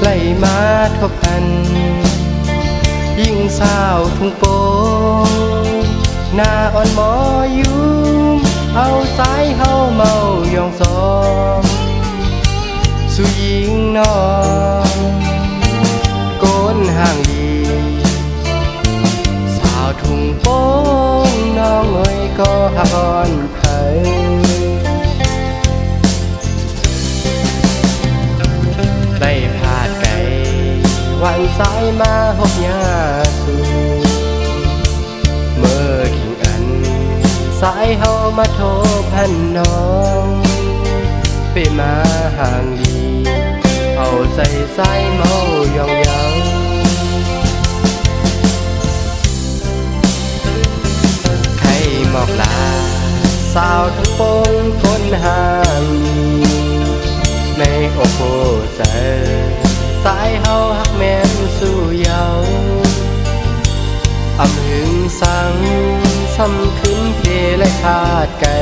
ไหลมาทบพันยิ่งสาวทุ่งโป่งหน้าอ่อนหมอยุ่มเอาสายเฮาเมายองสองสู่ยิงน้องโกนห่างลีสาวทุ่งโป่งน้องเอ้ยก็หักอ่อนไผได้พาดไก่วันสายมาหกยาสูเมื่อขิงอันสายเฮามาโทพันน้องไปมาห่างดีเอาใส่สายเมายองยังใครหมอกลาสาวทั้งปงคนห่างดีในโอโหเสสายเฮาหักแม่นสู่เยาอำหึงสังซ้ำขึ้นเพและขาดไก่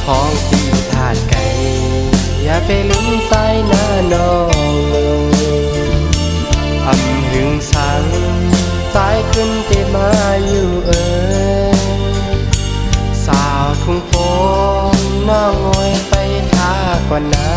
ห้องตีขาดไก่อย่าไปลืมสายหน้าน้องอำหึงสังสายขึ้นเตมาอยู่สาวทุ่งโป่งน้องงอยไปท่าก่อนนะ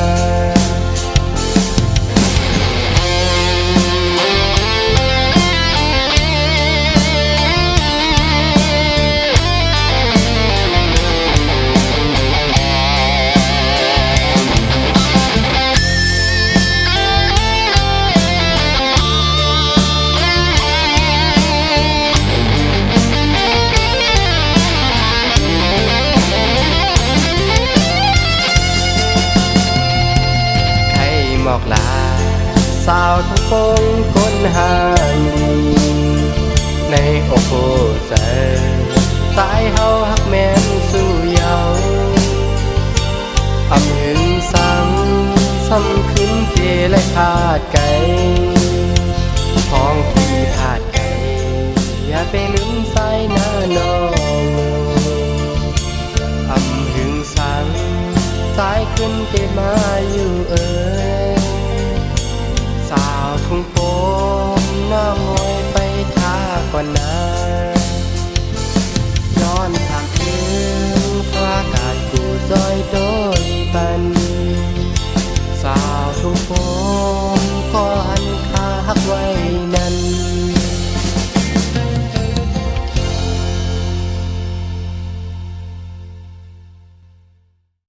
หมอกลาสาวทั้งปงคนห่างดีในโอโหเสสายเฮาหักแม่นสู่เยาอำหึงสังซ้ำขึ้นเพและขาดไก่ท้องพี่ขาดไก่อย่าไปลืมสายหน้าน้องอำหึงสังสายขึ้นเตมาอยู่สาวทุ่งโป่งน้องงอยไปท่าก่อนนะย้อนทางคืนเพราะอากาศกูจอยโดยปัน